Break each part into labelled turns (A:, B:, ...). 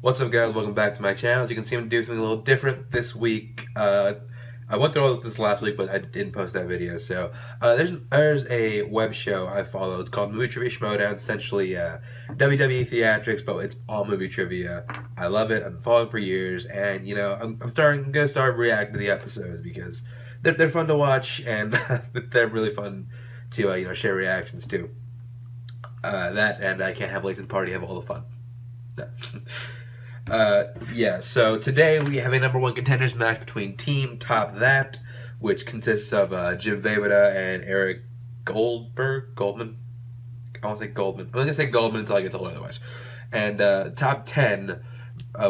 A: What's up, guys? Welcome back to my channel. As you can see, I'm doing something a little different this week. I went through all this last week, but I didn't post that video. So there's a web show I follow. It's called Movie Trivia Schmoedown. It's essentially WWE theatrics, but it's all movie trivia. I love it. I've been following for years, and you know, I'm gonna start reacting to the episodes because they're fun to watch and they're really fun to share reactions to. That and I can't have late to the party. Have all the fun. Yeah, so today we have a #1 contenders match between Team Top That, which consists of Jim Vejvoda and Eric Goldman. I want to say Goldman. I'm going to say Goldman until I get told otherwise. And Top 10,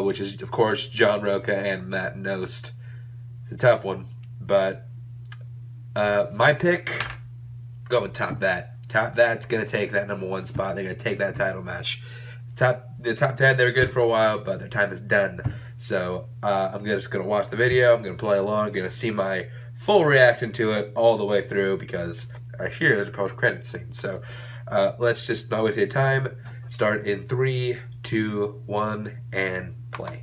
A: which is, of course, John Roca and Matt Nost. It's a tough one, but my pick, going Top That. Top That's going to take that #1 spot. They're going to take that title match. The top 10, they were good for a while, but their time is done. So I'm just going to watch the video. I'm going to play along. I'm going to see my full reaction to it all the way through because I hear there's a post-credits scene. So let's just not waste any time. Start in 3, 2, 1, and play.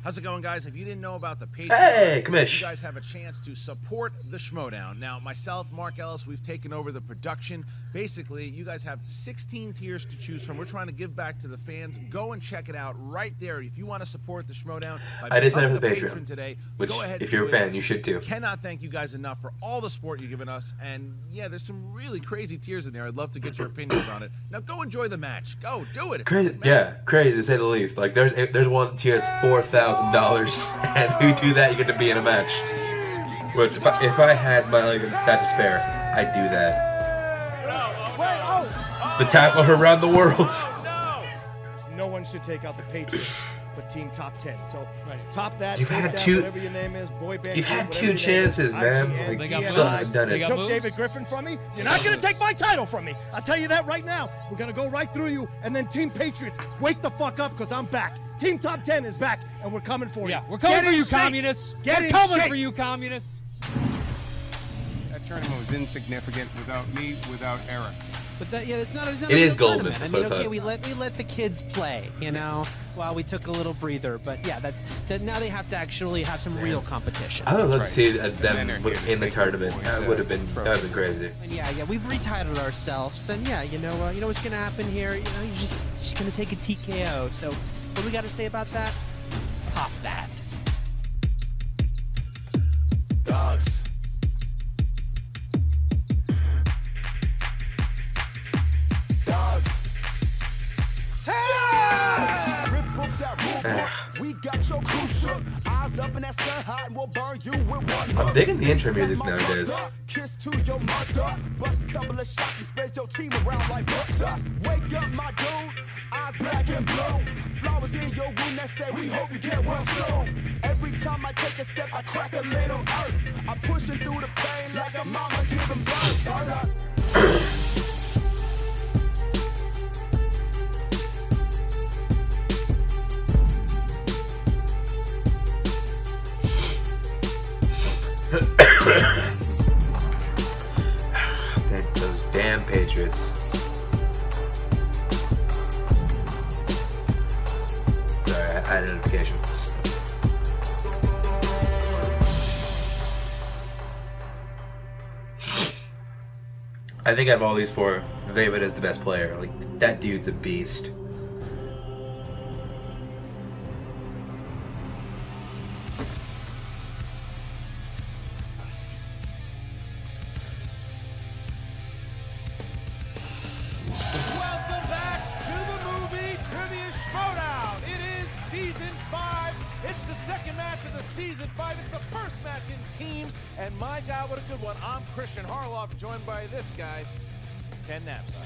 B: How's it going, guys? If you didn't know about the Patreon,
A: hey, Kamish,
B: you guys have a chance to support the Schmoedown. Now, myself, Mark Ellis, we've taken over the production. Basically, you guys have 16 tiers to choose from. We're trying to give back to the fans. Go and check it out right there. If you want to support the Schmoedown,
A: I did sign up for the Patreon
B: today.
A: Which,
B: go ahead,
A: if you're a fan, you should too.
B: Cannot thank you guys enough for all the support you've given us. And yeah, there's some really crazy tiers in there. I'd love to get your opinions on it. Now, go enjoy the match. Go do it.
A: Crazy, yeah, crazy to say the least. Like there's one tier that's $4,000. And if you do that, you get to be in a match. Which, if I had money that to spare, I'd do that. The tackle around the world.
C: No one should take out the Patriots, but Team Top 10. So top that.
A: You've had two.
C: Whatever your name is, boy band.
A: You've had two chances, man. Like, I've done it.
C: You took David Griffin from me. You're not gonna take my title from me. I'll tell you that right now. We're gonna go right through you, and then Team Patriots, wake the fuck up, cause I'm back. Team Top 10 is back, and we're coming for you.
D: Yeah, we're coming for you, communists. We're coming for you, communists.
E: That tournament was insignificant without me, without Eric.
D: But that, yeah, it's not. It
A: is Goldman.
D: I mean, okay, we let the kids play, you know, while we took a little breather. But yeah, that. Now they have to actually have some real competition.
A: I would love to see them in the tournament. That would have been crazy.
D: And yeah, we've retitled ourselves, and yeah, you know what's gonna happen here. You know, you're just gonna take a TKO. So, what we got to say about that? Top that.
C: Dogs.
A: I'm digging the intro music nowadays.
F: Kiss to your mother, bust a couple of shots and spread your team around like butter. Wake up, my dude, eyes black and blue. Flowers in your room that say we hope you get one soon. Every time I take a step, I crack a little earth. I'm pushing through the pain like a mama giving birth. Turn up.
A: Those damn Patriots. Sorry, I had notifications. I think out of all these four, Vejvoda is the best player. Like, that dude's a beast.
G: Welcome back to the Movie Trivia Schmoedown. It is Season 5. It's the second match of the Season 5. It's the first match in teams. And my God, what a good one. I'm Christian Harloff, joined by this guy, Ken Knapsack.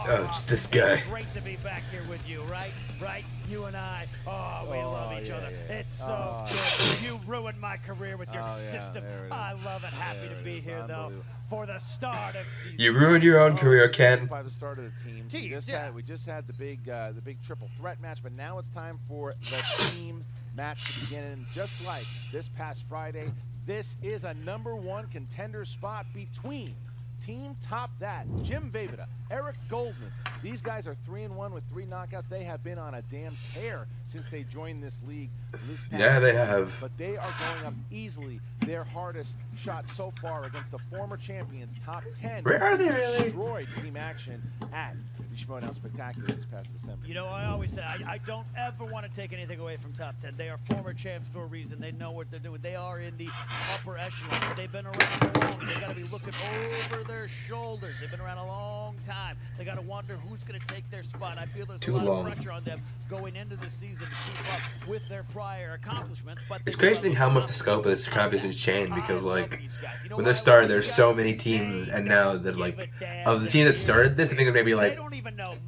A: Oh, it's this guy.
H: Great to be back here with you, right? Right? You and I. Oh, we love each other. It's so good. You ruined my career with your system. I love it. Happy to be here, though, for the start of season.
A: You ruined your own career, Ken.
B: By the start of the team. We just had the big triple threat match, but now it's time for the team match to begin. And just like this past Friday, this is a #1 contender spot between Team Top That, Jim Vejvoda, Eric Goldman. These guys are 3-1 with 3 knockouts. They have been on a damn tear since they joined this league.
A: Yeah, they have.
B: But they are going up easily. Their hardest shot so far against the former champions, Top 10.
A: Where are they really?
B: Destroyed Team Action at the Schmoedown Spectacular this past December.
H: You know, I always say I don't ever want to take anything away from Top 10. They are former champs for a reason. They know what they're doing. They are in the upper echelon. They've been around long. They got to be looking over their shoulders. They've been around a long time. They got to wonder who's going to take their spot. I feel there's a lot of pressure on them going into the season to keep up with their prior accomplishments. But
A: it's crazy to think how much the scope of this competition has changed, because like when this started, there's so many teams, and now there's like of the teams that started this, I think there may be like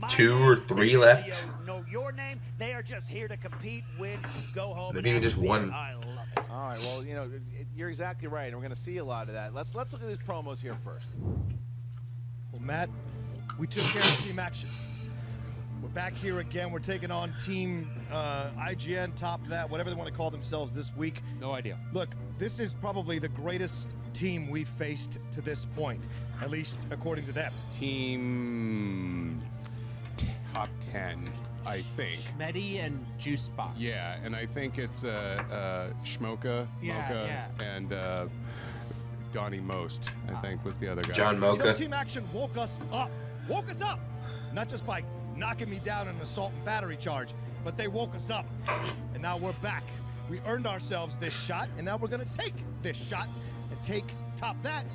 A: 2 or 3 left.
H: Know your name. They are just here to compete, win, go home.
A: Maybe even just one.
H: I love it.
B: All right, well, you know, you're exactly right, and we're going to see a lot of that. Let's look at these promos here first.
C: Well, Matt, we took care of Team Action. We're back here again. We're taking on Team IGN, Top That, whatever they want to call themselves this week.
I: No idea.
C: Look, this is probably the greatest team we've faced to this point, at least according to them.
E: Team Top 10, I think.
D: Schmeddy and Juice Box.
E: Yeah, and I think it's Schmoka,
D: Yeah,
E: Mocha, and Donnie Most, I think, was the other guy.
A: John
C: You know,
A: Mocha.
C: Team Action woke us up. Woke us up. Not just by knocking me down in an assault and battery charge, but they woke us up. And now we're back. We earned ourselves this shot, and now we're going to take this shot and take Top That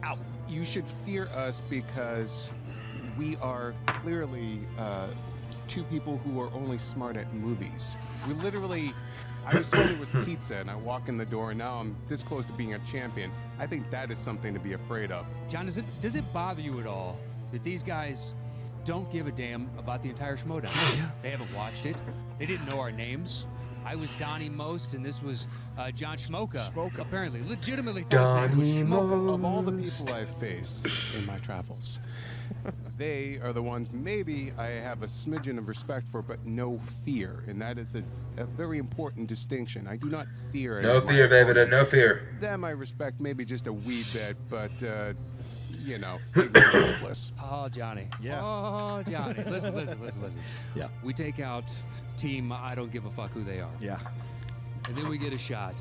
C: out.
E: You should fear us because we are clearly 2 people who are only smart at movies. We literally, I was told it was pizza, and I walk in the door, and now I'm this close to being a champion. I think that is something to be afraid of.
I: John, does it bother you at all that these guys don't give a damn about the entire Schmoedown? Yeah. They haven't watched it. They didn't know our names. I was Donnie Most, and this was John Schmoka. Apparently, legitimately thought his name was Schmoka.
E: Of all the people I've faced in my travels, they are the ones maybe I have a smidgen of respect for, but no fear. And that is a very important distinction. I do not fear
A: No
E: anyone.
A: fear, Vejvoda, no fear.
E: Them I respect maybe just a wee bit, but, you know, ignorance is bliss.
I: Oh, Johnny.
C: Yeah.
I: Oh, Johnny. Listen.
C: Yeah.
I: We take out team I don't give a fuck who they are.
C: Yeah.
I: And then we get a shot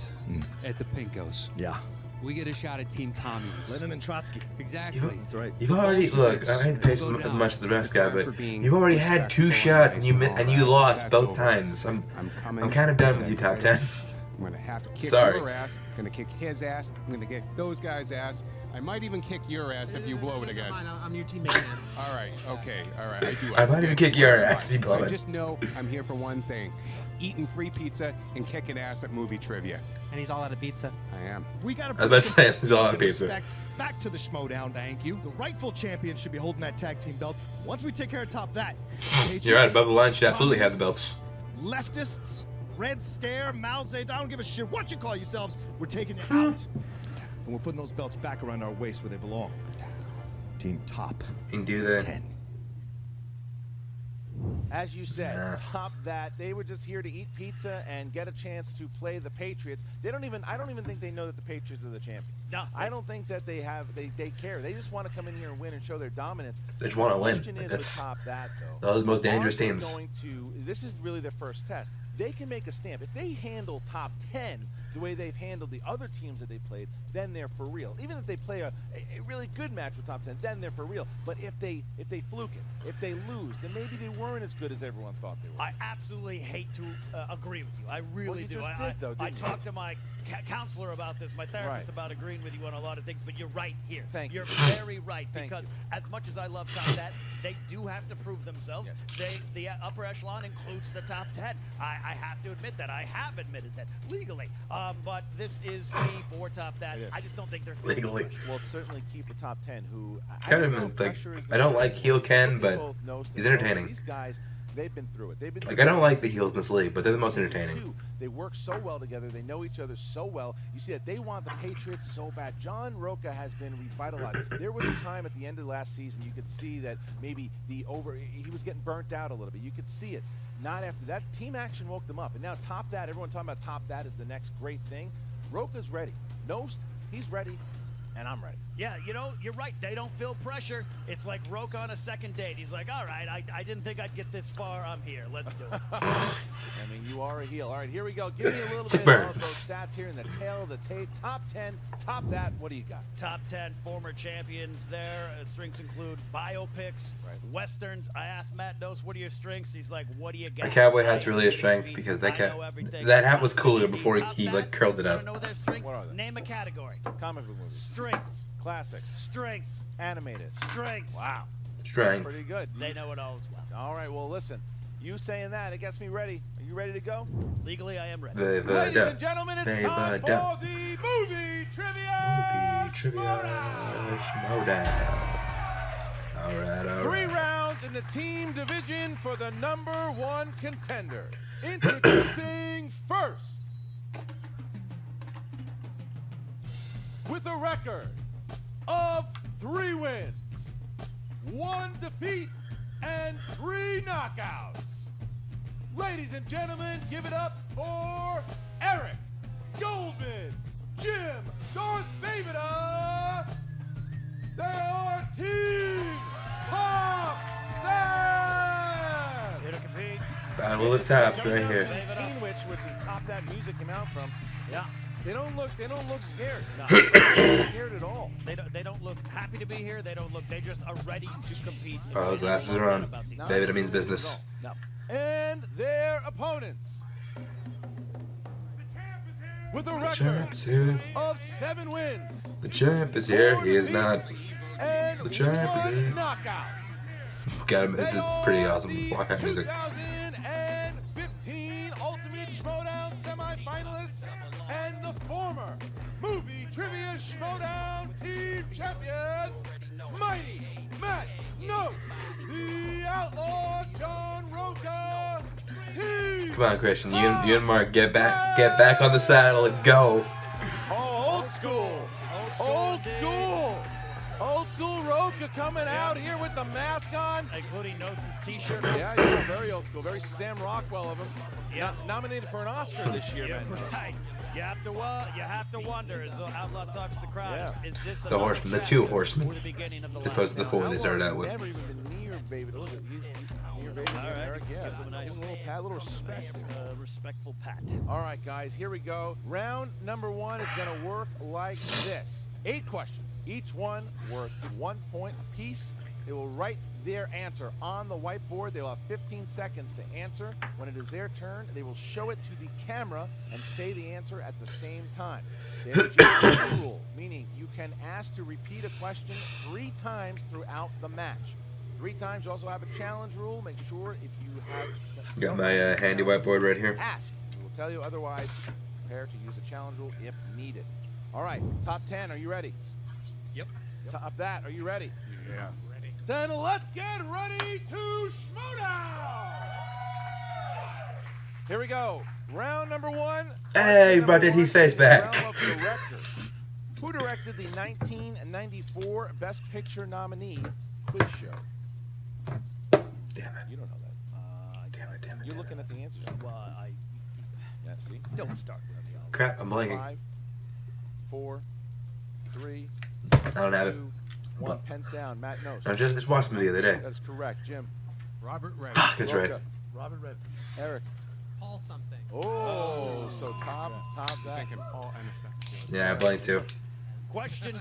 I: at the Pinkos.
C: Yeah.
I: We get a shot at Team Communists.
C: Lenin and Trotsky.
I: Exactly.
C: That's right.
A: You've already look. I ain't paid as much as the rest guy, but you've already had 2 shots and you lost both times. I'm kind of done with you, Top 10.
E: I'm gonna have to kick
A: Sorry.
E: your ass. I'm gonna kick his ass. I'm gonna kick those guys' ass. I might even kick your ass if you blow it again.
D: Fine, I'm your teammate, man.
E: All right, okay, all right. I do.
A: I might even kick your ass if you blow
E: I
A: it.
E: just know I'm here for one thing: eating free pizza and kicking ass at movie trivia.
D: And he's all out of pizza.
E: I am.
C: We got to
A: I was about to say, it's all on pizza.
C: back to the Schmoedown.
I: Thank you.
C: The rightful champion should be holding that tag team belt. Once we take care of Top That,
A: You're right, above the line should absolutely have the belts.
C: Leftists, Red Scare, Mao Zedong, I don't give a shit what you call yourselves, we're taking it out. And we're putting those belts back around our waist where they belong. Team Top
A: You can do that.
C: 10.
B: As you said, Top That, they were just here to eat pizza and get a chance to play the Patriots. I don't even think they know that the Patriots are the champions.
H: No.
B: I don't think that they care. They just want to come in here and win and show their dominance.
A: They just want to
B: The
A: win.
B: question is
A: That's
B: with Top That, though.
A: those are the most dangerous
B: are they
A: teams.
B: going to, this is really their first test. They can make a stamp. If they handle Top 10 the way they've handled the other teams that they played, then they're for real. Even if they play a really good match with Top 10, then they're for real. But if they fluke it, if they lose, then maybe they weren't as good as everyone thought they were.
H: I absolutely hate to agree with you. I really do.
B: Just did, though,
H: I
B: didn't you?
H: talked to my counselor about this, my therapist,
B: Right.
H: about agreeing with you on a lot of things, but you're right here.
B: Thank you.
H: You're very right,
B: Thank
H: because
B: you.
H: as much as I love Top 10, they do have to prove themselves.
B: Yes.
H: The upper echelon includes the top 10. I have to admit that. I have admitted that legally. But this is me for Top 10.
B: It is.
H: I just don't think they're feeling
A: Legally.
H: the pressure.
B: Well, certainly keep a Top 10 who
A: Kind of
B: don't know,
A: like,
B: pressure is
A: I don't
B: the-
A: like heel Ken, but
B: both knows
A: he's
B: that
A: entertaining.
B: These guys, they've been through it. They've been
A: Like,
B: through
A: I don't
B: it.
A: like the heels in this league, but they're the most
B: Season
A: entertaining.
B: 2, they work so well together. They know each other so well. You see that they want the Patriots so bad. John Roca has been revitalized. There was a time at the end of last season you could see that maybe he was getting burnt out a little bit. You could see it. Not after that. Team Action woke them up. And now Top That, everyone talking about Top That is the next great thing. Roca's ready. Nost, he's ready, and I'm ready.
H: Yeah, you know, you're right. They don't feel pressure. It's like Roke on a second date. He's like, all right, I didn't think I'd get this far. I'm here. Let's do it.
B: I mean, you are a heel. All right, here we go. Give me a little
A: Some
B: bit of those
A: burns.
B: stats here in the tail of the tape. Top 10, top that. What do you got?
H: Top 10 former champions there. Strengths include biopics, westerns. I asked Matt Dose, what are your strengths? He's like, what do you got?
A: Our cowboy hat's really a strength because that hat was cooler before he like curled it up.
H: Know their strengths?
B: What are they?
H: Name a category.
B: Comic book movies.
H: Strengths.
B: Classics.
H: Strengths.
B: Animated.
H: Strengths.
B: Wow.
A: Strength.
B: Pretty good.
H: They know it all as well.
B: All right, well, listen. You saying that, it gets me ready. Are you ready to go?
H: Legally, I am ready.
B: Ladies and gentlemen, it's time for
A: Vivada.
B: the movie trivia.
A: Movie trivia. Schmoedown. All right.
B: 3 rounds in the team division for the #1 contender. Introducing first, with a record of 3 wins, 1 defeat, and 3 knockouts. Ladies and gentlemen, give it up for Eric Goldman, Jim Darth Vavida. They are Team Top That.
H: Here to compete.
A: Battle of the Tops right here.
B: Team which the Top That music came out from.
H: Yeah.
B: They don't look scared.
H: No.
B: They're not scared at all.
H: They don't look happy to be here. They just are ready to compete.
A: Oh, glasses are on. David, means business.
H: No.
B: And their opponents, with a
A: The
B: record
A: champ is here.
B: of 7 wins,
A: The champ is here. He is not.
B: and
A: The champ is
B: 1
A: here.
B: knockout.
A: Got him. This is pretty awesome walkout music.
B: 2015 Ultimate Schmoedown semifinalists and the former Movie Trivia Schmoedown team champions, Mighty Matt Note, the Outlaw John Roca, team.
A: Come on, Christian. You and Mark get back on the saddle and go.
B: Old school. Old school Roca coming out here with the mask on.
H: Including Nose's t-shirt.
B: Yeah, very old school, very Sam Rockwell of him.
H: Yeah.
B: Nominated for an Oscar this year,
H: Yeah,
B: man.
H: right. You have to wonder, as Outlaw talks to crowd, is this
A: The
H: another
A: horsemen, the
H: chapter
A: 2 horsemen,
H: or the beginning of the
A: as opposed to the 4 they started out with.
B: Never even been near David. Near David.
H: All right.
B: Eric, yeah.
H: Gives him a nice
B: little pat, little respect.
H: respectful pat.
B: All right, guys, here we go. Round #1 is going to work like this. 8 questions, each one worth 1 point apiece. They will write their answer on the whiteboard. They will have 15 seconds to answer. When it is their turn, they will show it to the camera and say the answer at the same time. There's just a rule, meaning you can ask to repeat a question 3 times throughout the match. 3 times. You also have a challenge rule. Make sure if you have...
A: Got my handy whiteboard right here.
B: Ask. We will tell you otherwise. Prepare to use a challenge rule if needed. All right, top 10, are you ready?
I: Yep.
B: Top that, are you ready?
E: Yeah.
B: Then let's get ready to Schmoedown! Here we go. Round #1.
A: Hey, brought his face back.
B: Round of directors. Who directed the 1994 Best Picture nominee quiz show?
A: Damn it.
B: You don't know that.
A: Damn it.
B: You're looking at the answers.
H: Well,
B: Yeah, see?
H: don't start with me.
A: Crap, I'm blanking.
B: 5, 4, 3,
A: I don't have it.
B: 2, 1. Pens down. Matt knows.
A: I just watched the movie the other day.
B: That's correct. Jim.
E: Robert Redford.
A: Fuck, that's right.
B: Roca.
C: Robert Redford.
B: Eric.
D: Paul something.
B: Oh, so top that.
E: Thinking Paul Aniston.
A: Yeah, I blanked too.
H: Question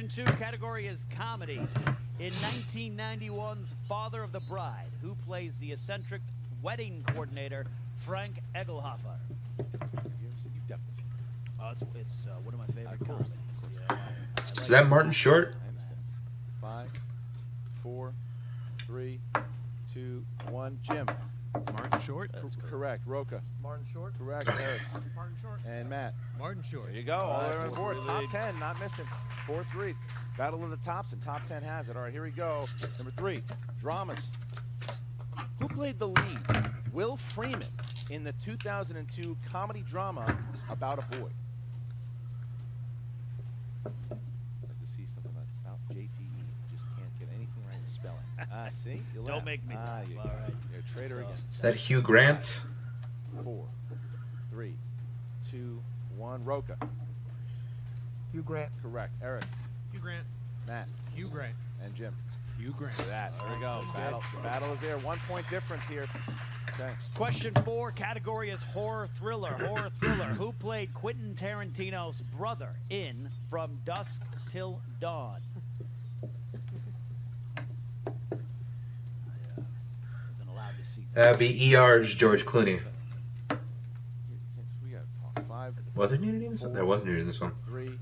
H: two category is comedy. In 1991's Father of the Bride, who plays the eccentric wedding coordinator Frank Egelhofer?
B: You've definitely seen it.
H: It's one of my favorite comedies. Yeah,
A: Is that Martin Short?
B: I understand. 5, 4, 3, 2, 1. Jim.
E: Martin Short.
B: Correct. Roca.
C: Martin Short.
B: Correct. Eric.
C: Martin Short.
B: And Matt.
I: Martin Short.
B: There you go. All the way on board. Top 10. Not missing. 4-3. Battle of the Tops, and Top 10 has it. All right, here we go. Number 3. Dramas. Who played the lead? Will Freeman in the 2002 comedy drama About a Boy. I'd like to see something about JTE. Just can't get anything right in spelling. See? You
H: Don't
B: laugh.
H: make me laugh.
B: You
H: All right.
B: You're a traitor again.
A: Is that Hugh Grant?
B: 4, 3, 2, 1. Roca.
C: Hugh Grant.
B: Correct. Eric.
G: Hugh Grant.
B: Matt.
G: Hugh Grant.
B: And Jim.
G: Hugh Grant.
B: For that. There we go. The battle is there. 1 point difference here. Okay.
H: Question 4, category is horror thriller. Horror thriller. Who played Quentin Tarantino's brother in From Dusk Till Dawn? Wasn't allowed to see.
A: That'd be ER's George Clooney.
B: We got to talk 5.
A: Was there nudity in this one? There was nudity in this one.
B: 3,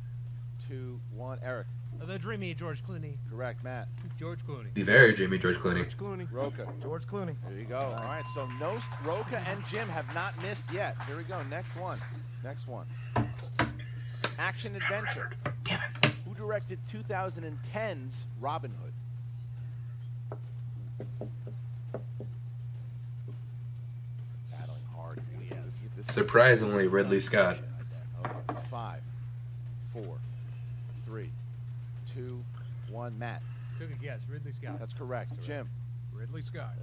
B: 2, 1. Eric.
G: The dreamy George Clooney.
B: Correct. Matt.
I: George Clooney.
A: The very dreamy George Clooney.
G: George Clooney.
B: Roca.
G: George Clooney.
B: There you go. All right. So Nost, Roca, and Jim have not missed yet. Here we go. Next one. Next one. Action adventure.
A: Damn it.
B: Who directed 2010's Robin Hood? Battling hard. This is
A: Surprisingly, Ridley Scott.
B: Okay, 5, 4, 3, 2, 1. Matt.
I: Took a guess. Ridley Scott.
B: That's correct. Jim.
G: Ridley Scott.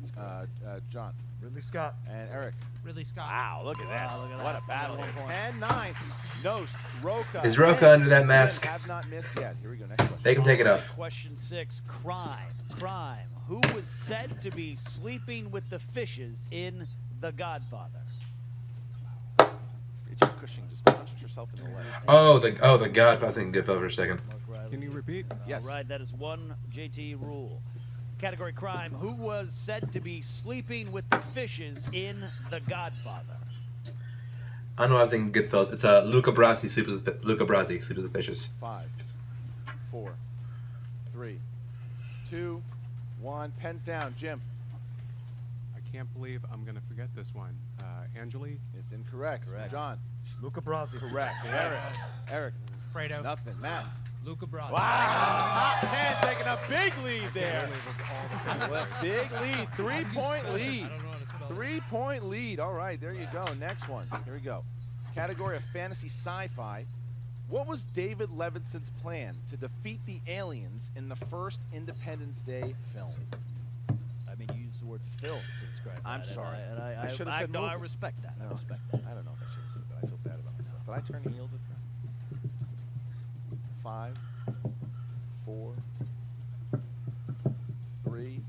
B: John.
G: Ridley Scott.
B: And Eric.
G: Ridley Scott.
B: Wow, look at this.
H: look at
B: What
H: that.
B: a battle.
H: Another 1 point.
B: 10-9. Nost, Roca.
A: Is Roca
B: and
A: under that
B: Jim
A: mask?
B: Have not missed yet. Here we go. Next question.
A: They can take it
H: All right,
A: off.
H: Question 6, crime. Crime. Who was said to be sleeping with the fishes in The Godfather?
B: Rachel Cushing just punched herself in the leg.
A: Oh, the Godfather thing. Good for a second.
E: Can you repeat?
B: Yes.
H: All right, that is 1 JT rule. Category crime. Who was said to be sleeping with the fishes in The Godfather?
A: I know I was thinking Goodfellas. It's Luca Brasi sleeps with the fishes.
B: 5, 4, 3, 2, 1. Pens down. Jim.
E: I can't believe I'm going to forget this one. Angeli?
B: It's incorrect.
H: Correct.
B: John.
G: Luca Brasi.
B: Correct. Eric.
G: Fredo.
B: Nothing. Matt.
I: Luca Brasi.
B: Wow. Top 10 taking a big lead there. Big lead. 3-point lead.
I: I don't know how to spell it.
B: 3-point lead. All right, there you go. Next one. Here we go. Category of fantasy sci-fi. What was David Levinson's plan to defeat the aliens in the first Independence Day film?
H: I mean, you used the word film to describe that.
B: I'm
H: and
B: sorry.
H: I
B: I should have said
H: no, I
B: movie.
H: respect that. I
B: No.
H: respect that.
B: I don't know if I should have said that. I feel bad about myself. Did I turn heel just now? 5, 4, 3,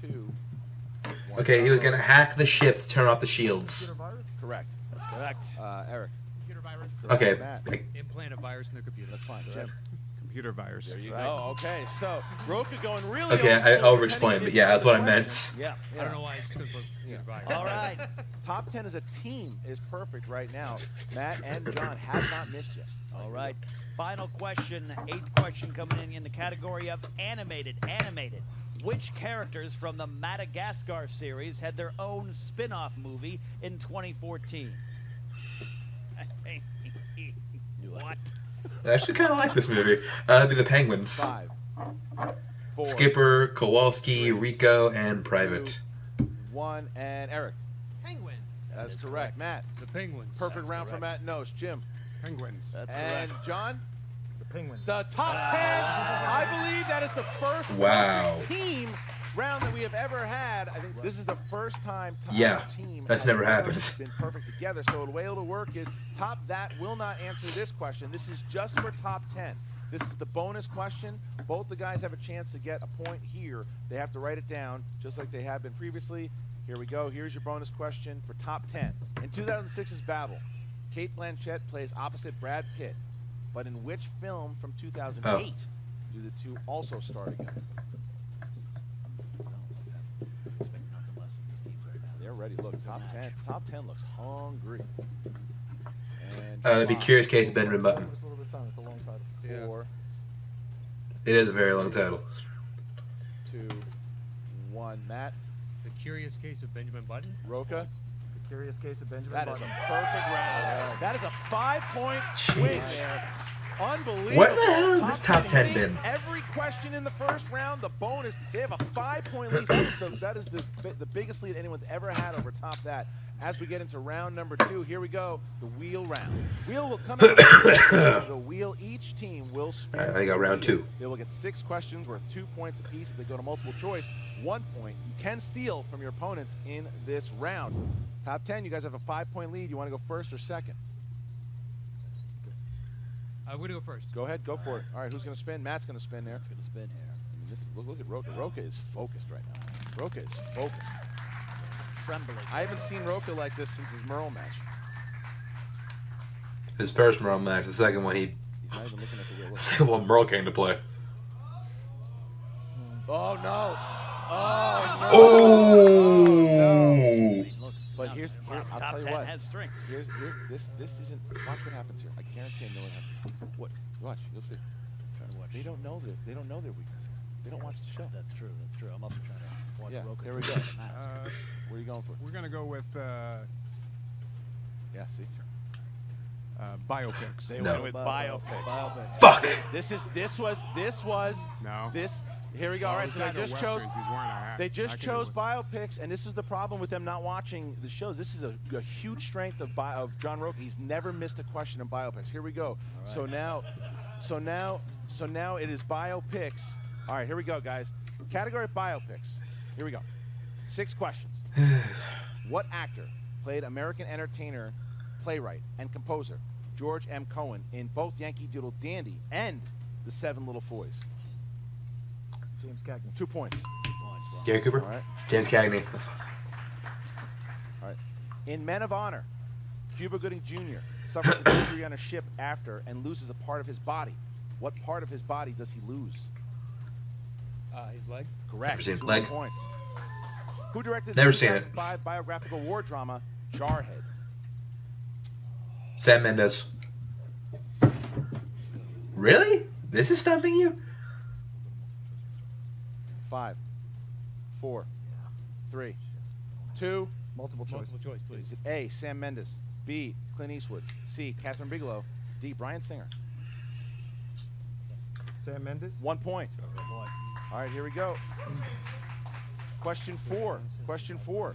B: 2, 1.
A: Okay, he was gonna hack the ship to turn off the shields.
B: Correct.
H: That's correct.
B: Eric.
G: Computer virus.
A: Okay.
B: Matt.
I: Implant a virus in their computer.
B: That's fine. Jim.
E: Computer virus.
B: There you go. Okay, so Roca going really
A: Okay, I over-explained, but yeah, that's what I meant.
H: Yeah.
I: I don't know why I just couldn't put computer virus.
H: All right.
B: Top 10 as a team is perfect right now. Matt and John have not missed yet.
H: All right. Final question, 8th question coming in the category of animated. Animated. Which characters from the Madagascar series had their own spin-off movie in 2014? What?
A: I actually kind of like this movie. It'd be the Penguins.
B: 5, 4,
A: Skipper, Kowalski, Rico, and Private.
B: 1, and Eric.
G: Penguins.
B: That's correct. Matt.
I: The Penguins.
B: Perfect round for Matt Nost. Jim.
E: Penguins.
H: That's
B: And
H: correct.
B: John.
G: The Penguins.
B: The top 10. I believe that is the first
A: Wow.
B: perfect team round that we have ever had. I think this is the first time
A: Yeah,
B: team
A: that's
B: has
A: never
B: ever
A: happened.
B: been perfect together. So the way it'll work is top that will not answer this question. This is just for top 10. This is the bonus question. Both the guys have a chance to get a point here. They have to write it down just like they have been previously. Here we go. Here's your bonus question for top 10. In 2006's Babel, Kate Blanchett plays opposite Brad Pitt. But in which film from 2008 do the two also star together?
H: Expect nothing less from these teams right now.
B: They're ready. Look, top 10. Top 10 looks hungry. And
A: That'd be Curious Case of Benjamin Button.
G: Just a little bit of time. It's a long title.
B: 4,
A: It is a very long title.
B: 2, 1. Matt,
I: The Curious Case of Benjamin Button.
B: Roca.
G: The Curious Case of Benjamin
B: That is a
G: Button.
B: perfect round. That is a 5-point swing
A: Jeez.
B: there. Unbelievable.
A: What the hell has this top 10
B: winning
A: been?
B: Every question in the first round, the bonus, they have a 5-point lead. That is the biggest lead anyone's ever had over top that. As we get into round number 2, here we go, the wheel round. Wheel will come out. The wheel, each team will spin.
A: All right, I got
B: the
A: round
B: wheel.
A: 2.
B: They will get 6 questions worth 2 points apiece. If they go to multiple choice, 1 point. You can steal from your opponents in this round. Top 10, you guys have a 5-point lead. You want to go first or second?
I: We're gonna go first.
B: Go ahead, go for it. All right, who's going to spin? Matt's going to spin there.
H: It's going to spin here.
B: I mean, this is, look at Roca. Roca is focused right now. Roca is focused.
H: Trembling.
B: I haven't seen Roca like this since his Merle match.
A: His first Merle match. The second one,
B: He's not even looking at the wheel.
A: second one Merle came to play.
B: Oh, no. Oh, no.
A: Oh!
H: Look,
B: But I'll
H: top
B: tell you
H: 10
B: what.
H: has strengths.
B: This isn't. Watch what happens here. I guarantee you know what happens. What? Watch. You'll see.
H: Trying to watch.
B: They don't know their weaknesses. They don't watch the show.
H: That's true. That's true. I'm also trying to watch
B: Yeah,
H: Roca.
B: there we go. Where are you going for?
E: We're gonna go with
B: Yeah, see.
E: biopics.
B: They
A: No.
B: went with biopics.
A: Fuck!
B: This was
E: No.
B: this. Here we go.
E: Oh,
B: All right,
E: he's
B: so they
E: got no
B: just chose.
E: westerns. He's wearing a hat.
B: They
E: I
B: just
E: can do
B: chose
E: it.
B: biopics, and this is the problem with them not watching the shows. This is a huge strength of John Roca. He's never missed a question in biopics. Here we go.
H: Right.
B: So now it is biopics. All right, here we go, guys. Category biopics. Here we go. 6 questions. What actor played American entertainer, playwright, and composer George M. Cohen in both Yankee Doodle Dandy and The Seven Little Foys?
C: James Cagney.
B: 2 points.
A: Gary Cooper?
B: All right.
A: James Cagney.
B: All right. In Men of Honor, Cuba Gooding Jr. suffers an injury on a ship after and loses a part of his body. What part of his body does he lose?
I: His leg.
B: Correct.
A: Never seen it.
B: 2
A: Leg.
B: points. Who directed
A: Never
B: the
A: seen it.
B: 2005 biographical war drama Jarhead?
A: Sam Mendes. Really? This is stumping you?
B: 5, 4, 3, 2.
C: Multiple choice.
I: Multiple choice, please.
B: Is it A, Sam Mendes, B, Clint Eastwood, C, Catherine Bigelow, D, Bryan Singer?
C: Sam Mendes.
B: 1 point. All right, here we go. Question 4. Question 4.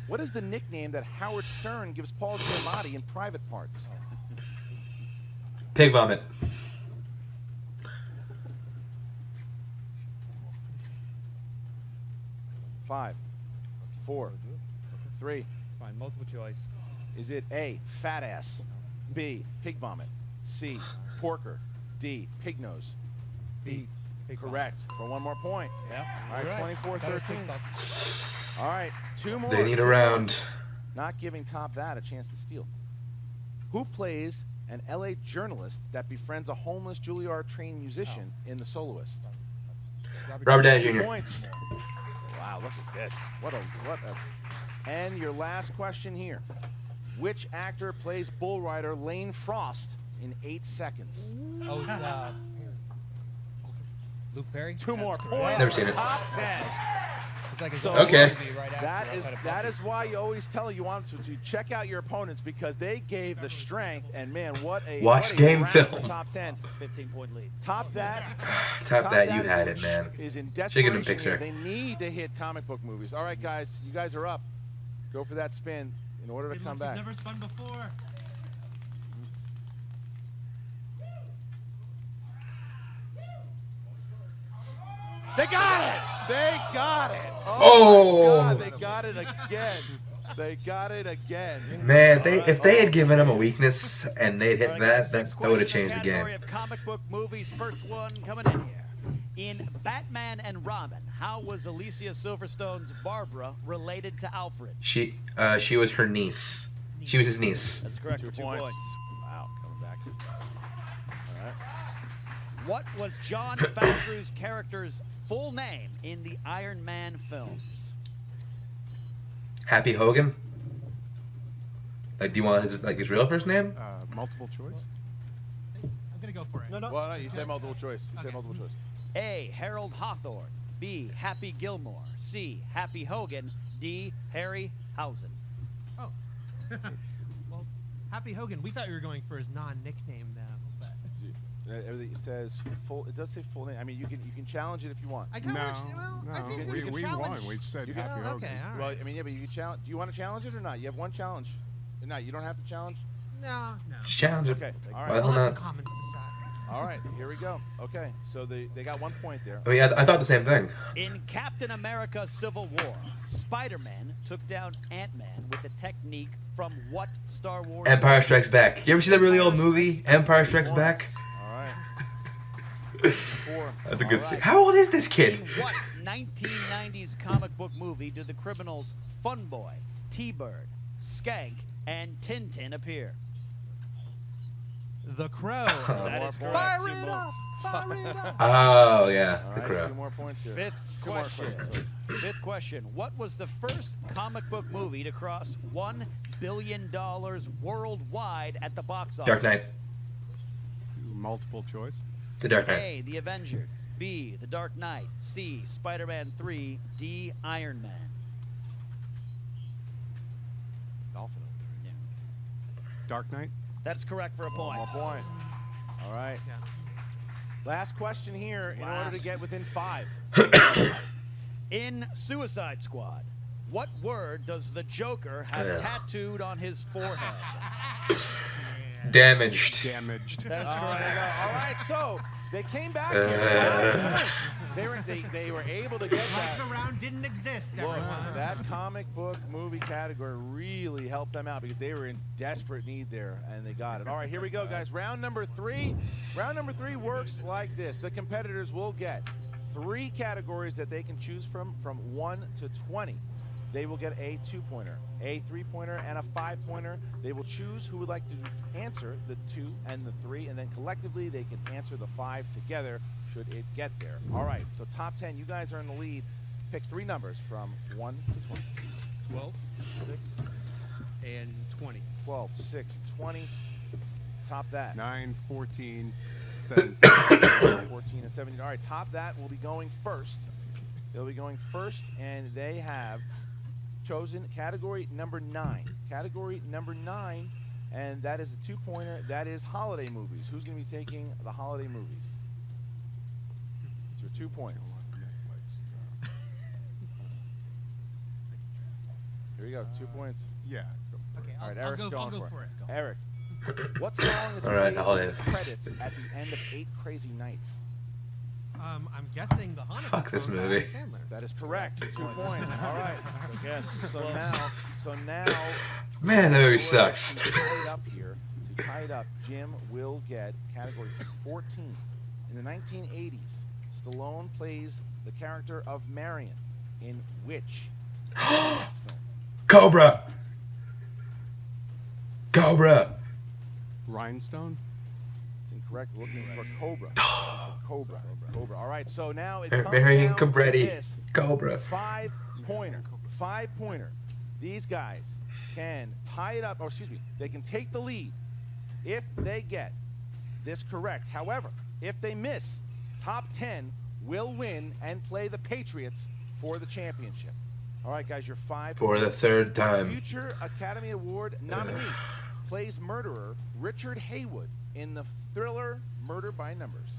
B: What is the nickname that Howard Stern gives Paul Giamatti in Private Parts?
A: Pig vomit.
B: Five, 4, 3.
I: Fine, multiple choice.
B: Is it A, fat ass, B, pig vomit, C, porker, D, pig nose?
I: B. Big
B: Correct. For 1 more point.
I: Yeah.
B: All right, 24-13. All right, 2 more.
A: They need
B: 2
A: a
B: more.
A: round.
B: Not giving Top That a chance to steal. Who plays an LA journalist that befriends a homeless Juilliard-trained musician in The Soloist?
A: Robert Downey
B: 2
A: Jr.
B: points. Wow, look at this. What a. And your last question here. Which actor plays bull rider Lane Frost in 8 seconds?
I: Oh, it's Luke Perry.
B: 2 more points.
A: Never
B: for
A: seen it.
B: Top 10.
I: It's like
B: So
A: Okay.
B: that is why you always tell you want to check out your opponents, because they gave the strength, and man, what a
A: Watch
B: what a
A: game
B: round
A: film.
B: for Top 10.
H: 15-point lead.
B: Top that.
A: Top that, you
B: is
A: had
B: in-
A: it, man.
B: Is in
A: Chicken and
B: desperation.
A: Pixar.
B: They need to hit comic book movies. All right, guys, you guys are up. Go for that spin in order to come back.
C: Never spun before.
B: They got it! They got it!
A: Oh!
B: My God, they got it again. They got it again.
A: Man, if they had given him a weakness and they'd hit
H: All right,
A: that,
H: guys,
A: that would have
H: sixth
A: changed the
H: question in
A: game.
H: category of comic book movies. First one coming in here. In Batman and Robin, how was Alicia Silverstone's Barbara related to Alfred?
A: She was her niece. She was his niece.
H: That's correct
B: 2
H: for 2
B: points.
H: points.
B: Wow, coming back. All right.
H: What was John Favreau's character's full name in the Iron Man films?
A: Happy Hogan. Like, do you want his real first name?
E: Multiple choice.
C: I'm gonna go for it. No, no.
B: Well, no, you said multiple choice. You said multiple choice.
H: A. Harold Hawthorne. B. Happy Gilmore. C. Happy Hogan. D. Harry Housen.
D: Oh. Well, Happy Hogan. We thought you were going for his non-nickname now. But
B: Everything says full. It does say full name. I mean, you can challenge it if you want.
D: I kind
E: No,
D: of well, I think
E: no,
D: we should
E: we
D: challenge.
E: won. We said
B: You
E: Happy
B: can-
E: Hogan.
D: Okay, all
B: Well,
D: right.
B: I mean, yeah, but you can challenge. Do you want to challenge it or not? You have 1 challenge. No, you don't have to challenge.
D: No.
A: Just challenge it.
B: Okay. All
A: Why
B: right.
A: the
D: I'll
A: hell
D: let
A: not?
D: the comments decide.
B: All right. Here we go. Okay. So they got 1 point there.
A: I mean, I thought the same thing.
H: In Captain America Civil War, Spider-Man took down Ant-Man with a technique from what Star Wars?
A: Empire Strikes Back. You ever see that really old movie, Empire Strikes Back?
B: All right. 4.
A: That's a good
H: All
A: scene.
H: right.
A: How old is this
H: In
A: kid?
H: what 1990s comic book movie did the criminals Fun Boy, T-Bird, Skank, and Tintin appear?
D: The Crow.
H: That is correct.
D: Fire
H: Two
D: it
H: more.
D: up! Fire it up!
A: Oh, yeah.
B: All
A: The
B: right,
A: Crow.
B: 2 more points here.
H: Fifth
B: Two more
H: question.
B: questions.
H: Fifth question. What was the first comic book movie to cross $1 billion worldwide at the box office?
A: Dark Knight.
E: Multiple choice.
A: The Dark Knight.
H: A, The Avengers. B, The Dark Knight. C, Spider-Man 3. D, Iron Man.
B: Dolphin over there.
E: Dark Knight.
H: That's correct for a
B: One
H: point.
B: more point. All right. Last question here in order to
H: Last.
B: get within 5.
H: In Suicide Squad, what word does the Joker have
A: Ugh.
H: tattooed on his forehead?
A: Damaged.
E: Damaged.
H: That's
B: There you
H: correct.
B: go. All right, so they came back here.
A: Uh.
B: They were able to get
D: Like
B: that.
D: the round didn't exist,
B: Look,
D: everyone.
B: that comic book movie category really helped them out because they were in desperate need there, and they got it. All right, here we go, guys. Round number 3. Round number 3 works like this. The competitors will get 3 categories that they can choose from 1 to 20. They will get a 2-pointer, a 3-pointer, and a 5-pointer. They will choose who would like to answer the 2 and the 3, and then collectively they can answer the 5 together should it get there. All right, so top 10, you guys are in the lead. Pick 3 numbers from 1 to 20.
I: 12
B: 6,
I: and 20.
B: 12, 6, 20. Top that.
E: 9, 14, 17.
B: 14 and 17. All right, top that will be going first. They'll be going first, and they have chosen category number 9. Category number 9, and that is the 2-pointer. That is holiday movies. Who's going to be taking the holiday movies? It's your 2 points. Here we go, 2 points.
E: Yeah.
D: Okay,
B: All right,
D: I'll
B: Eric's
D: go,
B: going
D: I'll go
B: for
D: for
B: it.
D: it. Go.
B: Eric, what song is
A: All right,
B: played
A: holiday
B: in the
A: movies.
B: credits at the end of 8 Crazy Nights?
D: I'm guessing the Hanukkah
A: Fuck this
D: song by
A: movie.
D: Adam Sandler.
B: That is correct. 2 points. All right.
H: Yes.
B: So now,
A: Man, that movie
B: to
A: sucks.
B: tie it up here, to tie it up, Jim will get category 14. In the 1980s, Stallone plays the character of Marion in which film?
A: Cobra. Cobra.
E: Rhinestone.
B: It's incorrect. Looking for Cobra. Cobra. Cobra. All right. So now it comes
A: Marion
B: down to
A: Cobretti.
B: this.
A: Cobra.
B: 5-pointer. 5-pointer. These guys can tie it up, or excuse me, they can take the lead if they get this correct. However, if they miss, top 10 will win and play the Patriots for the championship. All right, guys, you're 5
A: For the 3rd time.
B: Future Academy Award nominee plays murderer Richard Haywood in the thriller Murder by Numbers.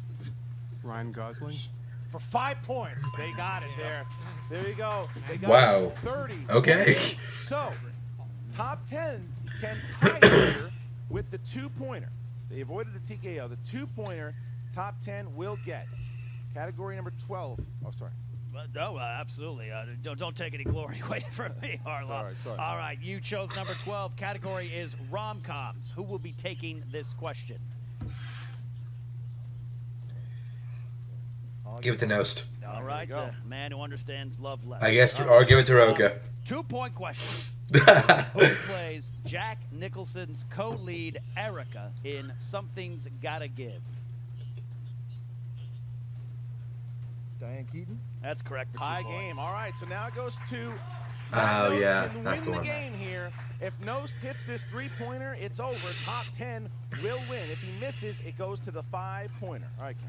E: Ryan Gosling.
B: For 5 points. They got it there. There you go. They got
A: Wow.
B: 30.
A: Okay.
B: So, top 10 can tie it here with the 2-pointer. They avoided the TKO. The 2-pointer, top 10 will get. Category number 12. Oh, sorry.
H: No, absolutely. Don't take any glory away from me, Harlow.
B: Sorry.
H: All right, you chose number 12. Category is rom-coms. Who will be taking this question?
A: Give it to Nost.
H: All right,
B: go.
H: the man who understands love less.
A: I guess, or give it to Roka.
H: 2-point question. Who plays Jack Nicholson's co-lead Erica in Something's Gotta Give?
C: Diane Keaton?
H: That's correct. For 2
B: Tie
H: points.
B: game. All right, so now it goes to.
A: Oh,
B: Nost
A: yeah,
B: can
A: that's
B: win
A: the
B: the
A: one.
B: game here. If Nost hits this 3-pointer, it's over. Top 10 will win. If he misses, it goes to the 5-pointer. All right, Ken.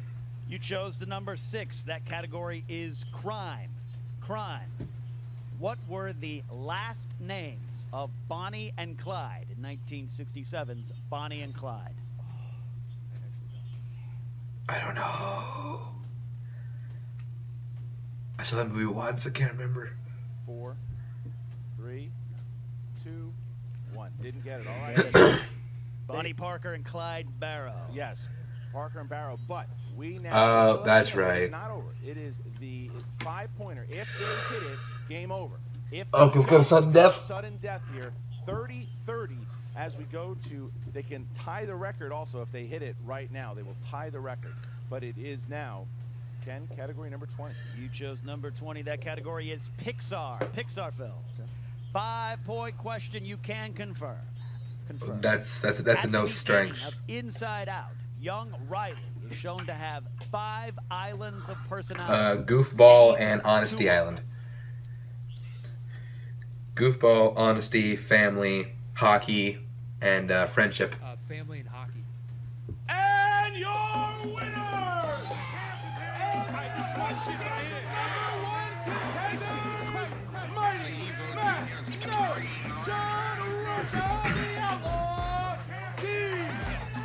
H: You chose the number 6. That category is crime. Crime. What were the last names of Bonnie and Clyde in 1967's Bonnie and Clyde?
A: I don't know. I saw that movie once. I can't remember.
B: 4, 3, 2, 1. Didn't get it. All right.
H: Bonnie Parker and Clyde Barrow.
B: Yes, Parker and Barrow. But we now.
A: Oh,
B: still
A: that's
B: have this.
A: right.
B: It's not over. It is the 5-pointer. If they hit it, game over. If
A: Oh,
B: they
A: it's got a sudden death?
B: Sudden death here. 30-30 as we go to, they can tie the record also if they hit it right now. They will tie the record. But it is now, Ken, category number 20.
H: You chose number 20. That category is Pixar films. 5-point question. You can confirm.
A: That's
H: At
A: a no
H: the
A: strength.
H: beginning of Inside Out, young Riley is shown to have 5 islands of personality.
A: Goofball and Honesty Island. Goofball, honesty, family, hockey, and friendship.
I: Family and hockey.
G: And your winner! Mighty Matt No John Ruka, the Outlaw Team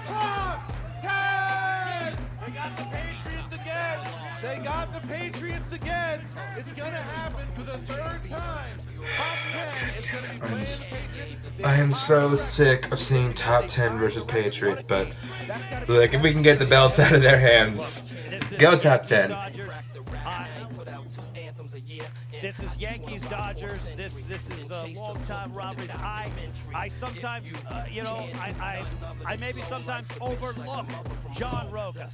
G: Top 10! They got the Patriots again! They got the Patriots again! It's gonna happen for the 3rd time! Top 10 is gonna be playing the Patriots.
A: I am so sick of seeing top 10 versus Patriots, but look, if we can get the belts out of their hands, go top 10.
H: This is Yankees Dodgers. This is long time rivalries. I sometimes I maybe sometimes overlook John Roca.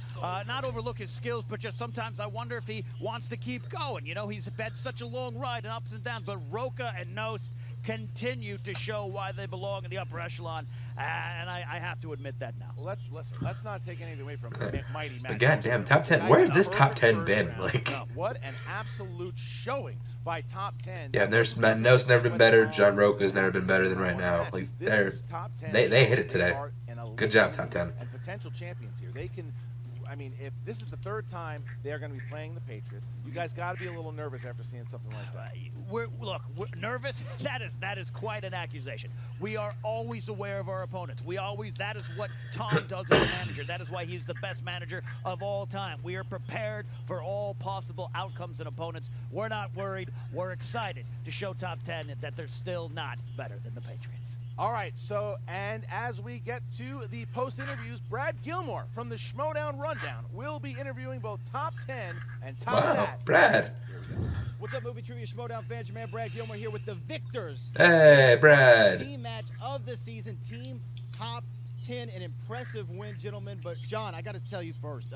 H: Not overlook his skills, but just sometimes I wonder if he wants to keep going. You know, he's had such a long ride and ups and downs, but Roca and Nost continue to show why they belong in the upper echelon, and I have to admit that now.
B: Well, let's not take anything away from Mighty Matt.
A: But goddamn, top 10. Where's this top 10 been? Like,
B: what an absolute showing by top 10.
A: yeah, Nost never been better. John Roca's never been better than right now. Like, they hit it today. Good job, top 10.
B: And potential champions here. They can. I mean, if this is the 3rd time they are going to be playing the Patriots, you guys got to be a little nervous after seeing something like that.
H: We're nervous. That is quite an accusation. We are always aware of our opponents. That is what Tom does as a manager. That is why he's the best manager of all time. We are prepared for all possible outcomes and opponents. We're not worried. We're excited to show top 10 that they're still not better than the Patriots.
B: All right, so, and as we get to the post-interviews, Brad Gilmore from the Schmoedown Rundown will be interviewing both Top 10 and Top
A: Wow,
B: That.
A: Brad.
J: What's up, Movie Trivia Schmoedown fans? Your man Brad Gilmore here with the victors.
A: Hey, Brad.
J: Team match of the season, Team Top 10, an impressive win, gentlemen. But, John, I got to tell you first,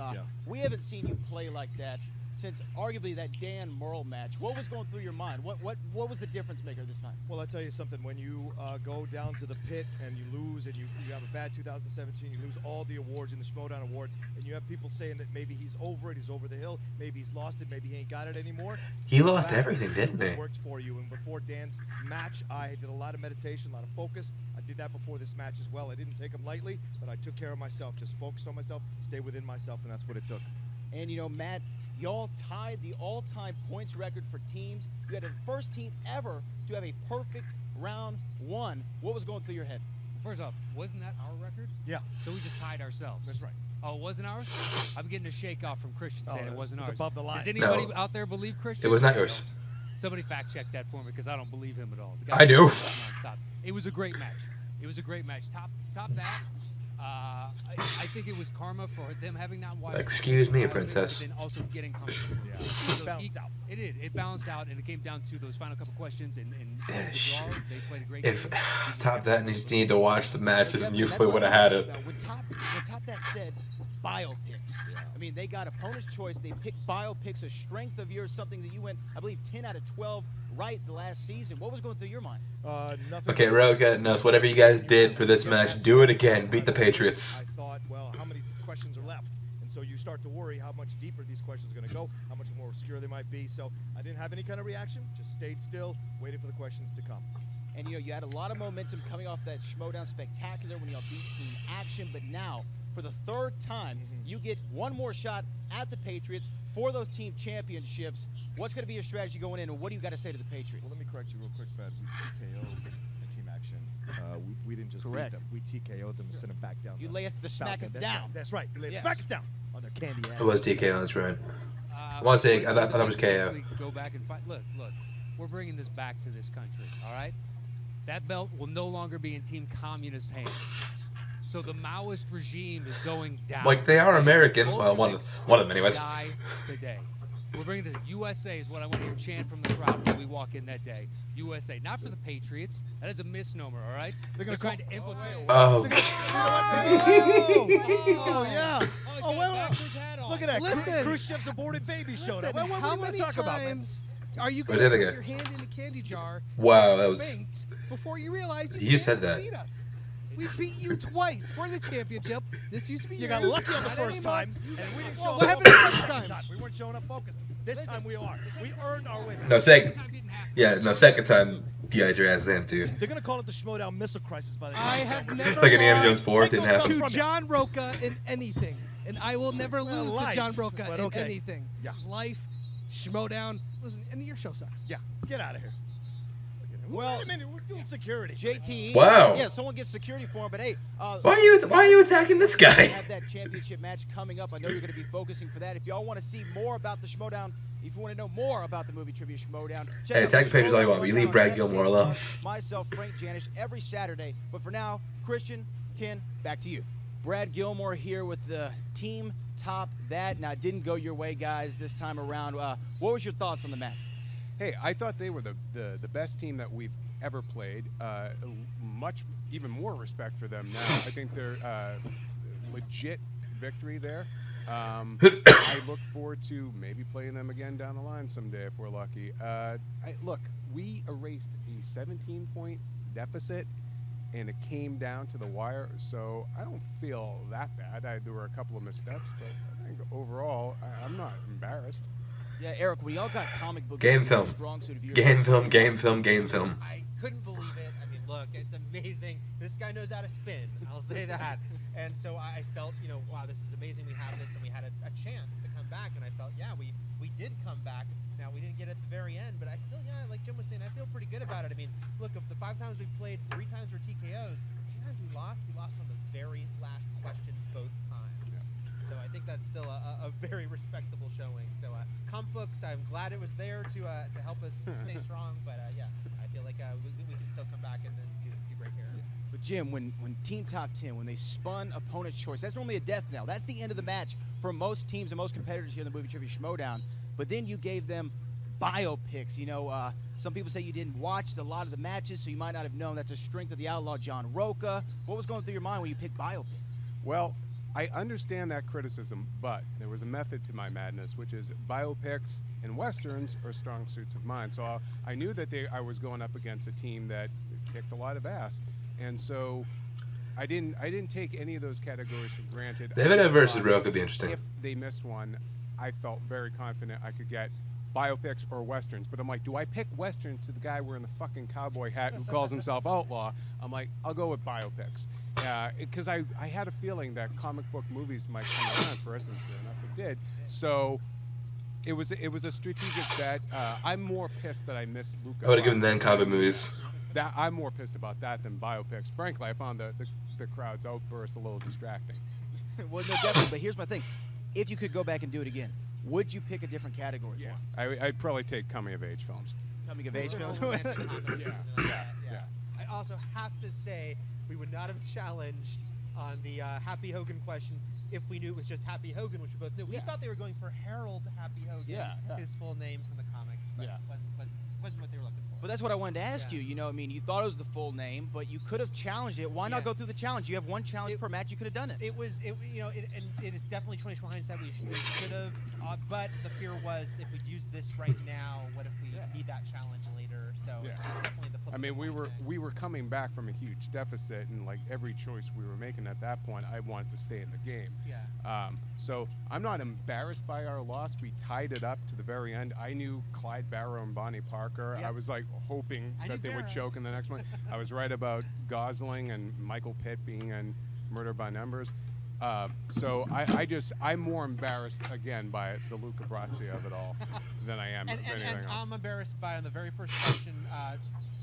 J: we haven't seen you play like that since arguably that Dan Merle match. What was going through your mind? What was the difference maker this time?
C: Well, I'll tell you something. When you go down to the pit and you lose and you have a bad 2017, you lose all the awards in the Schmoedown Awards, and you have people saying that maybe he's over it, he's over the hill, maybe he's lost it, maybe he ain't got it anymore.
A: He lost everything, didn't he?
C: Worked for you. And before Dan's match, I did a lot of meditation, a lot of focus. I did that before this match as well. I didn't take him lightly, but I took care of myself, just focused on myself, stay within myself, and that's what it took.
J: And, you know, Matt, y'all tied the all-time points record for teams. You had the first team ever to have a perfect round 1. What was going through your head?
I: First off, wasn't that our record?
C: Yeah.
I: So we just tied ourselves.
C: That's right.
I: Oh, it wasn't ours? I'm getting a shake off from Christian saying it wasn't ours.
C: Above the line.
I: Does anybody
A: No.
I: out there believe Christian?
A: It was not yours.
I: Somebody fact check that for me because I don't believe him at all. The
A: I do.
I: Nonstop. It was a great match. It was a great match. Top that. I think it was karma for them having not watched.
A: Excuse me, princess.
I: And also getting comfortable.
C: Yeah.
I: So
C: Balanced out.
I: It did. It balanced out, and it came down to those final couple questions. And the draw, they played a great
A: If
I: game.
A: top that and you need to watch the matches, and you would have had it.
J: When Top That said biopics, I mean, they got opponent's choice. They picked biopics, a strength of yours, something that you went, I believe, 10 out of 12 right the last season. What was going through your mind?
C: Nothing.
A: Okay, Roca knows whatever you guys did for this match, do it again. Beat the Patriots.
C: I thought, well, how many questions are left? And so you start to worry how much deeper these questions are going to go, how much more obscure they might be. So I didn't have any kind of reaction, just stayed still, waited for the questions to come.
J: And, you know, you had a lot of momentum coming off that Schmoedown Spectacular when y'all beat Team Action. But now, for the 3rd time, you get one more shot at the Patriots for those team championships. What's going to be your strategy going in, and what do you got to say to the Patriots?
C: Well, let me correct you real quick, Brad. We TKO'd in Team Action. We didn't just
J: Correct.
C: beat them. We TKO'd them and sent them back down.
J: You lay the smack it down.
C: That's right. You lay
J: Yes.
C: smack it down on their candy ass.
A: It was TKO, that's right. I want to say, I thought it was KO.
I: Basically go back and fight. Look, we're bringing this back to this country, all right? That belt will no longer be in Team Communist hands. So the Maoist regime is going down.
A: Like, they are American. Well, one
I: Bolsheviks
A: of them anyways.
I: Die today. We're bringing the USA is what I want to hear chant from the crowd when we walk in that day. USA, not for the Patriots. That is a misnomer, all right? They're trying to infiltrate.
A: Oh.
C: Oh, yeah. Oh, well, look at that.
D: Listen.
C: Khrushchev's aborted baby showed up.
D: Listen,
C: What
D: how
C: do you want
D: many
C: to talk about, man?
D: times are you
A: Where's
D: going to
A: the
D: put
A: other
D: your
A: guy?
D: hand in a candy jar
A: Wow,
D: and
A: that was-
D: spanked before you realized you
A: You
D: can't
A: said that.
D: beat us? We beat you twice for the championship. This used to be
C: You
D: yours.
C: got lucky on the
D: Not
C: first
D: anymore.
C: time, and we didn't show
D: Well,
C: up
D: what happened the
C: focused.
D: second time?
C: We weren't showing up focused. This time we are. We earned our way back.
A: No, second time, you got your ass in, too.
C: They're going to call it the Schmoedown Missile Crisis by the time.
D: I have never
A: It's like Indiana Jones
D: lost
A: 4 didn't happen.
D: to John Roca in anything, and I will never
C: Well,
D: lose
C: life,
D: to John Roca
C: but
D: in
C: okay.
D: anything.
C: Yeah.
D: Life, Schmoedown. Listen, and your show sucks.
C: Yeah, get out of here.
J: Well,
C: wait a minute, we're doing security.
J: JT.
A: Wow.
J: Yeah, someone gets security for him, but hey.
A: Why are you attacking this guy?
J: We have that championship match coming up. I know you're going to be focusing for that. If y'all want to see more about the Schmoedown, if you want to know more about the movie Trivia Schmoedown, check
A: Hey,
J: out
A: attack the Patriots all you want.
J: Schmoedown
A: We
J: right
A: leave
J: now
A: Brad
J: on
A: Gilmore
J: SB1,
A: alone.
J: Myself, Frank Janish, every Saturday. But for now, Christian, Ken, back to you. Brad Gilmore here with the team Top That. Now, it didn't go your way, guys, this time around. What was your thoughts on the match?
E: Hey, I thought they were the best team that we've ever played. Even more respect for them now. I think they're legit victory there. I look forward to maybe playing them again down the line someday if we're lucky. Look, we erased a 17-point deficit, and it came down to the wire, so I don't feel that bad. There were a couple of missteps, but I think overall, I'm not embarrassed.
J: Yeah, Eric, we all got comic book
A: Game film.
J: strong suit of yours.
A: Game film.
K: I couldn't believe it. I mean, look, it's amazing. This guy knows how to spin. I'll say that. And so I felt, wow, this is amazing. We have this, and we had a chance to come back. And I felt, yeah, we did come back. Now, we didn't get it at the very end, but I still, like Jim was saying, I feel pretty good about it. I mean, look, of the 5 times we played, 3 times were TKOs. 2 times we lost on the very last question both times. Yeah. So I think that's still a very respectable showing. So comic books, I'm glad it was there to help us stay strong. But yeah, I feel like we can still come back and then do great here. Yeah.
J: But Jim, when Team Top 10, when they spun opponent's choice, that's normally a death knell. That's the end of the match for most teams and most competitors here in the movie Trivia Schmoedown. But then you gave them biopics. Some people say you didn't watch a lot of the matches, so you might not have known that's a strength of the outlaw John Roca. What was going through your mind when you picked biopics?
E: Well, I understand that criticism, but there was a method to my madness, which is biopics and westerns are strong suits of mine. So I knew that I was going up against a team that kicked a lot of ass, and so I didn't take any of those categories for granted.
A: David versus Roca could be interesting.
E: If they missed one, I felt very confident I could get biopics or westerns. But I'm like, do I pick westerns to the guy wearing the fucking cowboy hat who calls himself Outlaw? I'm like, I'll go with biopics. Because I had a feeling that comic book movies might come around for us, and sure enough it did. So it was a strategic bet. I'm more pissed that I missed Luca.
A: I would have given them comic movies.
E: I'm more pissed about that than biopics. Frankly, I found the crowd's outburst a little distracting.
J: Well, no, definitely. But here's my thing. If you could go back and do it again, would you pick a different category?
E: Yeah. I'd probably take coming-of-age films.
J: Coming-of-age films?
E: Yeah.
K: I also have to say we would not have challenged on the Happy Hogan question if we knew it was just Happy Hogan, which we both knew. We thought they were going for Harold Happy Hogan, his full name from the comics, but wasn't what they were looking for.
J: But that's what I wanted to ask you. You thought it was the full name, but you could have challenged it. Why not go through the challenge? You have one challenge per match. You could have done it.
K: It is definitely 20/20 hindsight. We should have, but the fear was if we use this right now, what if we need that challenge later? So it's definitely the flip.
E: I mean, we were coming back from a huge deficit, and like every choice we were making at that point, I wanted to stay in the game.
K: Yeah.
E: So I'm not embarrassed by our loss. We tied it up to the very end. I knew Clyde Barrow and Bonnie Parker. I was like hoping that they would choke in the next one. I was right about Gosling and Michael Pitt being in Murder by Numbers. So I'm more embarrassed again by the Luca Brasi of it all than I am anything else.
K: I'm embarrassed by on the very first question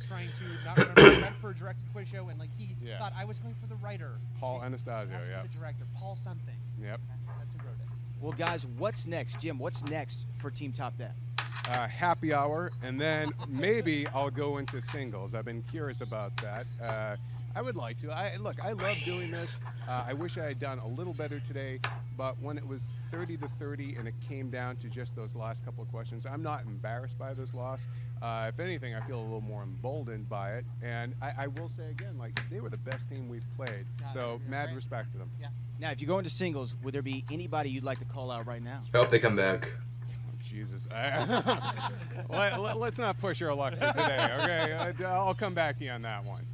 K: trying to not remember the Redford directed quiz show, and he thought I was going for the writer.
E: Paul Anastasio,
K: the director, Paul something.
E: Yep.
K: That's who wrote it.
J: Well, guys, what's next? Jim, what's next for Team Top That?
E: Happy hour, and then maybe I'll go into singles. I've been curious about that. I would like to. I love doing this. I wish I had done a little better today, but when it was 30-30 and it came down to just those last couple of questions, I'm not embarrassed by this loss. If anything, I feel a little more emboldened by it. And I will say again, like, they were the best team we've played. So mad respect to them.
J: Yeah. Now, if you go into singles, would there be anybody you'd like to call out right now?
A: I hope they come back.
E: Jesus. Let's not push our luck for today, okay? I'll come back to you on that one.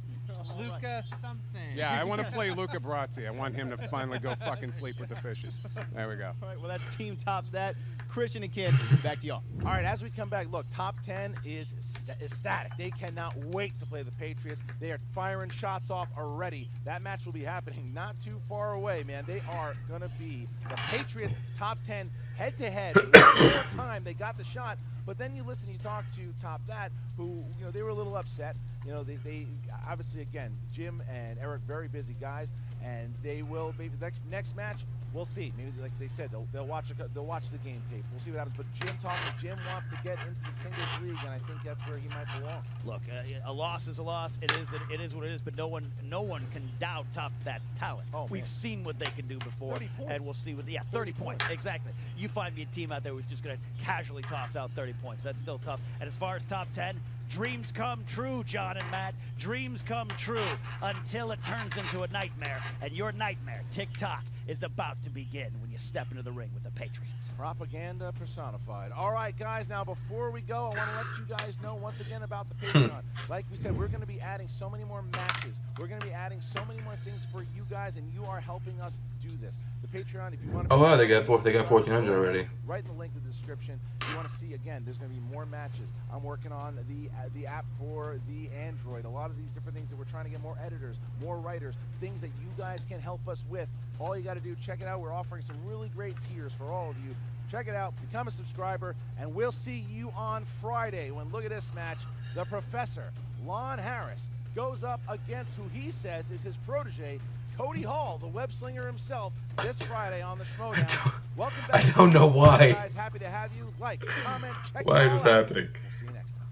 K: Luca something.
E: Yeah, I want to play Luca Brazzi. I want him to finally go fucking sleep with the fishes. There we go.
J: All right, well, that's Team Top That. Christian and Ken, back to y'all.
B: All right, as we come back, look, top 10 is ecstatic. They cannot wait to play the Patriots. They are firing shots off already. That match will be happening not too far away, man. They are going to be the Patriots top 10 head-to-head. One more time, they got the shot. But then you listen, you talk to Top That, who, they were a little upset. They obviously, again, Jim and Eric, very busy guys, and they will be next match. We'll see. Maybe, like they said, they'll watch the game tape. We'll see what happens. But Jim wants to get into the singles league, and I think that's where he might belong.
H: Look, a loss is a loss. It is what it is. But no one can doubt Top That's talent.
B: Oh,
H: We've seen what they can do before,
B: 30 points.
H: and we'll see what. Yeah, 30 points exactly. You find me a team out there who's just going to casually toss out 30 points. That's still tough. And as far as top 10. Dreams come true, John and Matt. Dreams come true until it turns into a nightmare. And your nightmare, tick-tock, is about to begin when you step into the ring with the Patriots.
B: Propaganda personified. All right, guys, now before we go, I want to let you guys know once again about the Patreon. Like we said, we're going to be adding so many more matches. We're going to be adding so many more things for you guys, and you are helping us do this. The Patreon, if you want to...
A: Oh, wow, they got 1,400 already.
B: Right in the link in the description. If you want to see, again, there's going to be more matches. I'm working on the app for the Android. A lot of these different things that we're trying to get more editors, more writers, things that you guys can help us with. All you got to do, check it out. We're offering some really great tiers for all of you. Check it out, become a subscriber, and we'll see you on Friday when, look at this match, the Professor, Lon Harris, goes up against who he says is his protege, Cody Hall, the web slinger himself, this Friday on the Schmoedown. Welcome back.
A: I don't know why.
B: Guys, happy to have you. Like, comment, check
A: Why
B: it
A: is
B: out.
A: this happening?
B: We'll see you next time.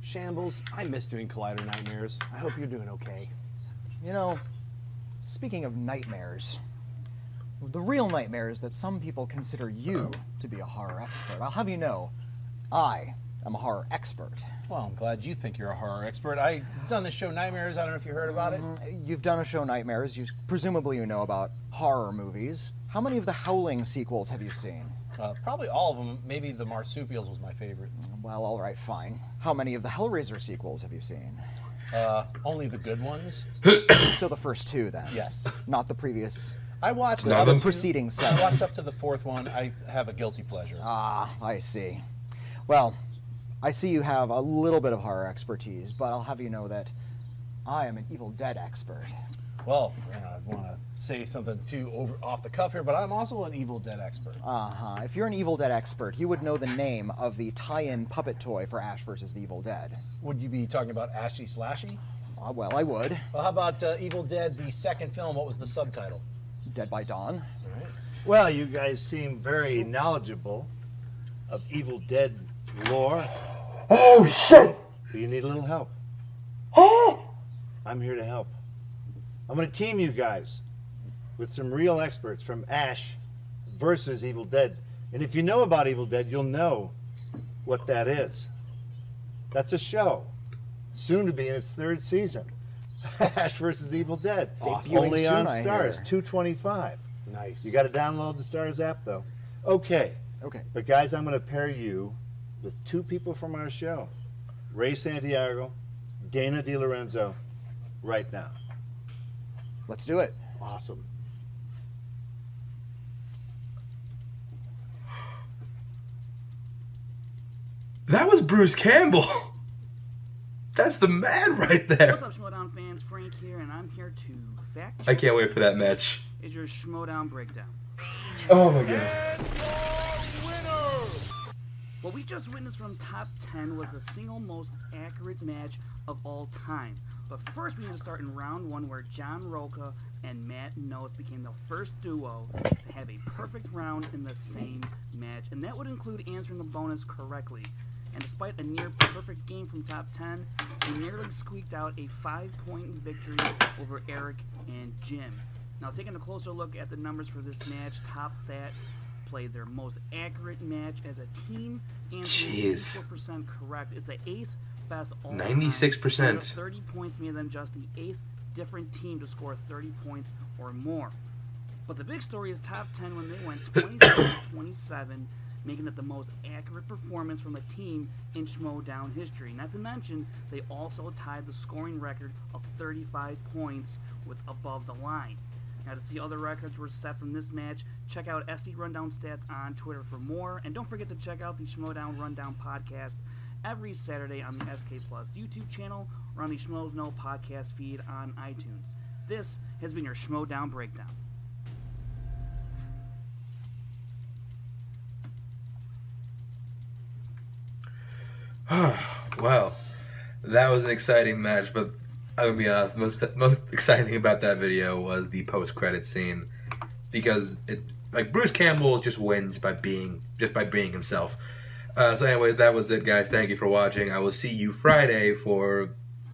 L: Shambles, I miss doing Collider Nightmares. I hope you're doing okay.
M: Speaking of nightmares, the real nightmare is that some people consider you to be a horror expert. I'll have you know, I am a horror expert.
L: Well, I'm glad you think you're a horror expert. I've done the show Nightmares. I don't know if you heard about it.
M: You've done a show Nightmares. Presumably you know about horror movies. How many of the Howling sequels have you seen?
L: Probably all of them. Maybe the Marsupials was my favorite.
M: Well, all right, fine. How many of the Hellraiser sequels have you seen?
L: Only the good ones.
M: So the first two, then?
L: Yes.
M: Not the previous...
L: I watched
M: the preceding seven.
L: I watched up to the fourth one. I have a guilty pleasure.
M: Ah, I see. Well, I see you have a little bit of horror expertise, but I'll have you know that I am an Evil Dead expert.
L: Well, I want to say something too off the cuff here, but I'm also an Evil Dead expert.
M: Uh-huh. If you're an Evil Dead expert, you would know the name of the tie-in puppet toy for Ash vs. the Evil Dead.
L: Would you be talking about Ashy Slashy?
M: Well, I would.
L: Well, how about Evil Dead, the second film? What was the subtitle?
M: Dead by Dawn.
L: All right.
N: Well, you guys seem very knowledgeable of Evil Dead lore.
A: Oh, shit!
N: Do you need a little help?
A: Oh!
N: I'm here to help. I'm going to team you guys with some real experts from Ash versus Evil Dead. And if you know about Evil Dead, you'll know what that is. That's a show, soon to be in its third season. Ash versus Evil Dead.
M: Awesome.
N: Only on
M: Soon,
N: Stars, $2.25.
L: Nice.
N: You got to download the Stars app, though. Okay. But guys, I'm going to pair you with two people from our show, Ray Santiago, Dana DiLorenzo, right now.
M: Let's do it.
N: Awesome.
A: That was Bruce Campbell. That's the man right there.
O: What's up, Schmoedown fans? Frank here, and I'm here to fact check.
A: I can't wait for that match.
O: Is your Schmoedown breakdown.
A: Oh my god.
O: What we just witnessed from Top 10 was the single most accurate match of all time. But first we need to start in round 1 where John Roca and Matt Nose became the first duo to have a perfect round in the same match. And that would include answering the bonus correctly. and despite a near-perfect game from Top 10, they nearly squeaked out a 5-point victory over Eric and Jim. Now, taking a closer look at the numbers for this match, Top That played their most accurate match as a team, and 94% correct. It's the 8th best all-time.
A: 96%.
O: 30 points made them just the 8th different team to score 30 points or more. But the big story is Top 10 when they went 27-27, making it the most accurate performance from a team in Schmoedown history. Not to mention, they also tied the scoring record of 35 points with above the line. Now, to see other records were set from this match, check out SD Rundown Stats on Twitter for more. And don't forget to check out the Schmoedown Rundown podcast every Saturday on the SK Plus YouTube channel or on the Schmoes Know podcast feed on iTunes. This has been your Schmoedown Breakdown.
A: Well, that was an exciting match, but I'm gonna be honest, the most exciting thing about that video was the post-credit scene, because Bruce Campbell just wins by being himself. So anyway, that was it, guys. Thank you for watching. I will see you Friday for